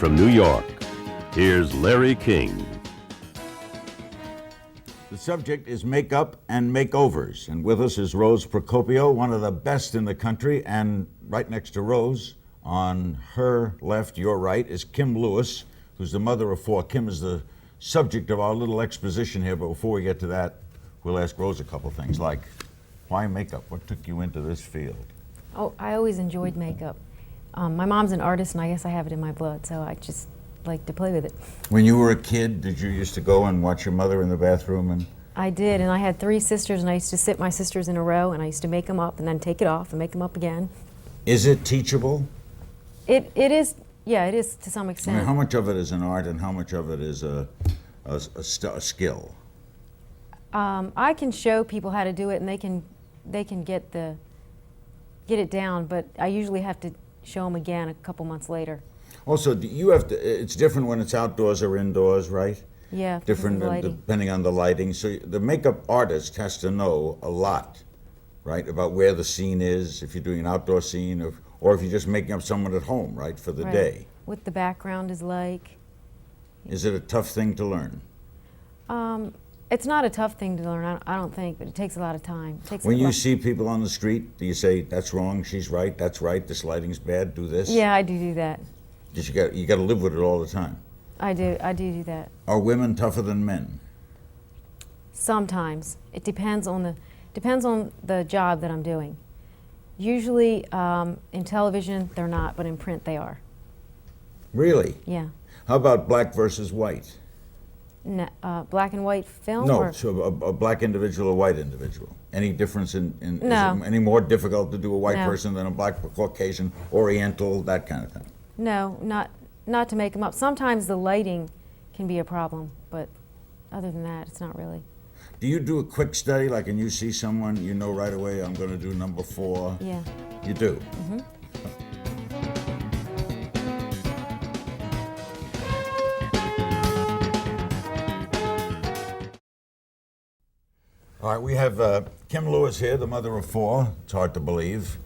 from New York, here's Larry King. The subject is makeup and makeovers, and with us is Rose Procopio, one of the best in the country, and right next to Rose, on her left, your right, is Kim Lewis, who's the mother of four. Kim is the subject of our little exposition here, but before we get to that, we'll ask Rose a couple things, like, why makeup? What took you into this field? Oh, I always enjoyed makeup. My mom's an artist, and I guess I have it in my blood, so I just like to play with it. When you were a kid, did you used to go and watch your mother in the bathroom? And I did, and I had three sisters, and I used to sit my sisters in a row, and I used to make them up and then take it off and make them up again. Is it teachable? It is, yeah, it is to some I extent. mean, how much of it is an art and how much of it is a skill? I can show people how to do it, and they can get it down, but I usually have to show them again a couple months later. Also, you have to. It's different when it's outdoors or indoors, right? Yeah, Different depending on the lighting. So the makeup artist has to know a lot, right, about where the scene is, if you're doing an outdoor scene, or if you're just making up someone at home, right, for the day. What the background is like. Is it a tough thing to learn? It's not a tough thing to learn, I don't think, but it takes a lot of time. When you see people on the street, do you say, that's wrong, she's right, that's right, this lighting's bad, do this? Yeah, I do that. You got to live with it all the time. I do that. Are women tougher than men? Sometimes. It depends on the job that I'm doing. Usually in television they're not, but in print they are. Really? Yeah. How about black versus white? Black and white film? No, or? so a black individual, a white individual. Any difference in No. Is it any more difficult to do a white No. person than a black, Caucasian, Oriental, that kind of thing? No, not to make them up. Sometimes the lighting can be a problem, but other than that, it's not really. Do you do a quick study, like when you see someone, you know right away, I'm going to do number 4? Yeah. You do? Mm-hmm. All right, we have Kim Lewis here, the mother of 4. It's hard to believe.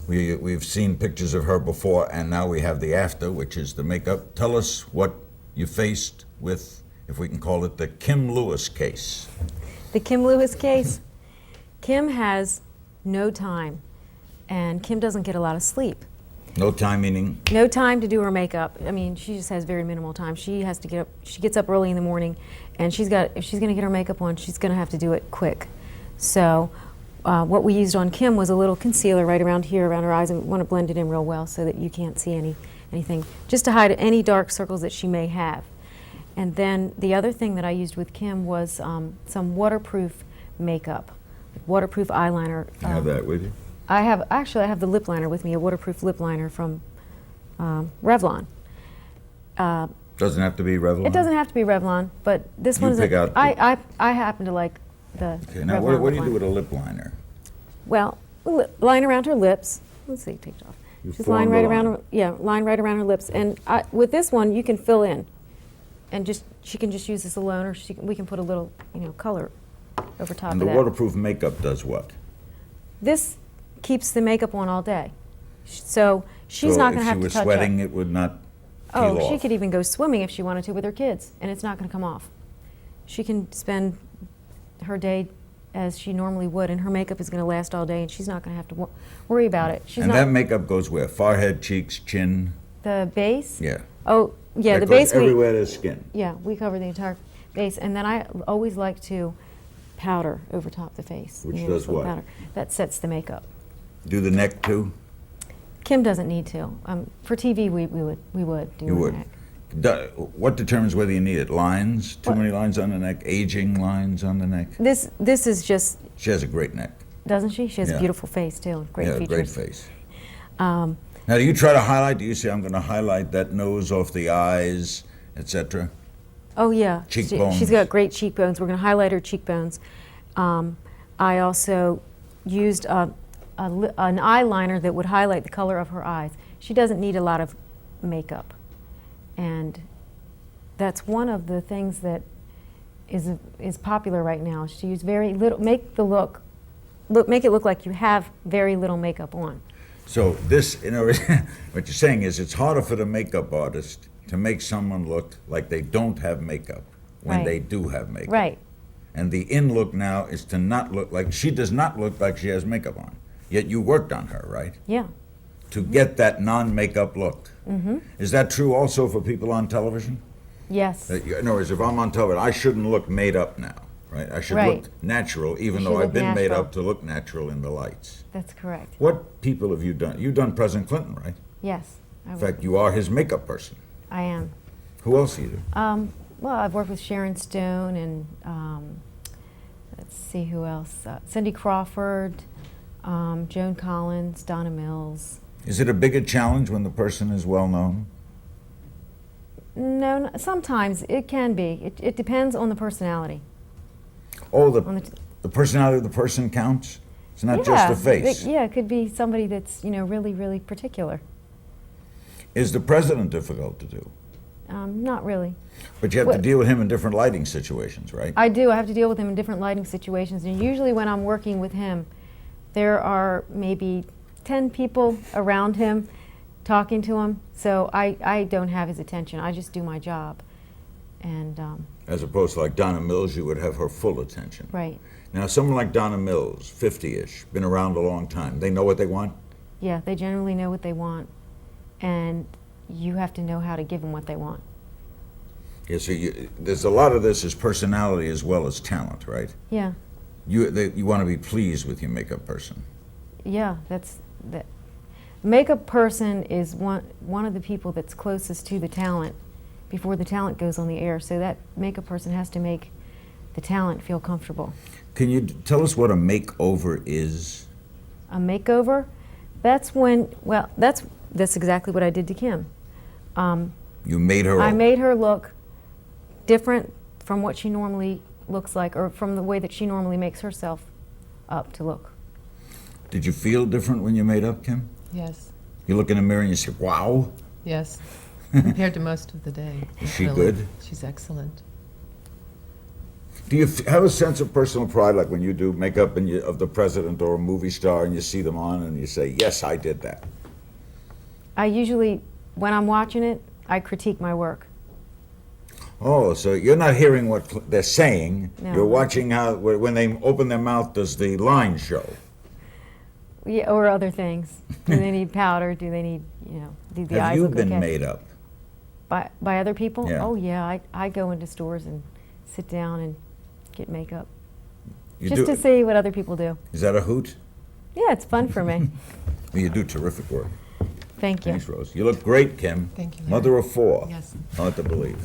We've seen pictures of her before, and now we have the after, which is the makeup. Tell us what you faced with, if we can call it, the Kim Lewis case. The Kim Lewis case? Kim has no time, and Kim doesn't get a lot of sleep. No time meaning? No time to do her makeup. I mean, she just has very minimal time. She has to get up. She gets up early in the morning, and if she's going to get her makeup on, she's going to have to do it quick. So what we used on Kim was a little concealer right around here, around her eyes, and we want to blend it in real well so that you can't see anything, just to hide any dark circles that she may have. And then the other thing that I used with Kim was some waterproof makeup, waterproof eyeliner. You have that with you? I have the lip liner with me, a waterproof lip liner from Revlon. Doesn't have to be Revlon? It doesn't have to be Revlon, but this one's I happen to like the Okay, now Revlon what do you lip do liner. with a lip liner? Well, line around her lips. Let's see, take it off. You Just form line the right line. around her, line right around her lips. And with this one, you can fill in, and she can just use this alone, or we can put a little, color over top And of the that. waterproof makeup does what? This keeps the makeup on all day, so she's not going to have to touch if she was sweating, up. it would not peel off? She could even go swimming if she wanted to with her kids, and it's not going to come off. She can spend her day as she normally would, and her makeup is going to last all day, and she's not going to have to worry about it. And that makeup goes where? Forehead, cheeks, chin? The base? Yeah. Oh, yeah, That the goes base. everywhere there's skin. Yeah, we cover the entire base, and then I always like to powder over top the face. Which does what? Powder. That sets the makeup. Do the neck too? Kim doesn't need to. For TV, we would do You her would. neck. What determines whether you need it? Lines? Too many lines on the neck? Aging lines on the neck? This is just. She has a great neck. Doesn't she? She has Yeah. a beautiful face too. Great Yeah, features. great face. Now, do you try to highlight? Do you say, I'm going to highlight that nose off the eyes, etc.? Oh yeah. Cheekbones. She's got great cheekbones. We're going to highlight her cheekbones. I also used an eyeliner that would highlight the color of her eyes. She doesn't need a lot of makeup, and that's one of the things that is popular right now. Is to use very little, make it look like you have very little makeup on. So this, what you're saying is it's harder for the makeup artist to make someone look like they don't have makeup when Right. they do have makeup. Right. And the in look now is to not look like, she does not look like she has makeup on. Yet you worked on her, right? Yeah. To get that non-makeup look. Is that true also for people on television? Yes. In other words, if I'm on television, I shouldn't look made up now, right? I should Right. look natural, even You though should I've look been made natural. up to look natural in the lights. That's correct. What people have you done? You've done President Clinton, right? Yes. In fact, you are his makeup person. I am. Who else do you do? Well, I've worked with Sharon Stone and let's see who else. Cindy Crawford, Joan Collins, Donna Mills. Is it a bigger challenge when the person is well known? No, sometimes it can be. It depends on the personality. Oh, On the the personality of the person counts? It's not just Yeah, the face. yeah, it could be somebody that's really, really particular. Is the president difficult to do? Not really. But you have to What- deal with him in different lighting situations, right? I do. I have to deal with him in different lighting situations, and usually when I'm working with him, there are maybe 10 people around him talking to him, so I don't have his attention. I just do my job. And, As opposed to like Donna Mills, you would have her full attention. right. Now, someone like Donna Mills, 50-ish, been around a long time, they know what they want? Yeah, they generally know what they want, and you have to know how to give them what they want. Yeah, so there's a lot of this is personality as well as talent, right? Yeah, You want to be pleased with your makeup person. yeah, that. Makeup person is one of the people that's closest to the talent before the talent goes on the air, so that makeup person has to make the talent feel comfortable. Can you tell us what a makeover is? A makeover, that's when, well, that's exactly what I did to Kim. You made her. I made her look different from what she normally looks like, or from the way that she normally makes herself up to look. Did you feel different when you made up, Kim? Yes, You look in the mirror and you say, "Wow." yes. Compared to most of the day. Is she really. good? She's excellent. Do you have a sense of personal pride, like when you do makeup of the president or a movie star, and you see them on, and you say, "Yes, I did that." I usually, when I'm watching it, I critique my work. Oh, so you're not hearing what they're saying. No. You're watching how, when they open their mouth, does the line show? Yeah, or other things. Do they need powder? Do they need, do the Have eyes you look been okay? made up? By other people? Yeah. Oh yeah, I go into stores and sit down and get makeup. You Just do. to see what other people do. Is that a hoot? Yeah, it's fun for me. You do terrific work. Thank you. Thanks, Rose. You look great, Kim. Thank you, Larry. Mother of 4. Yes. Hard to believe.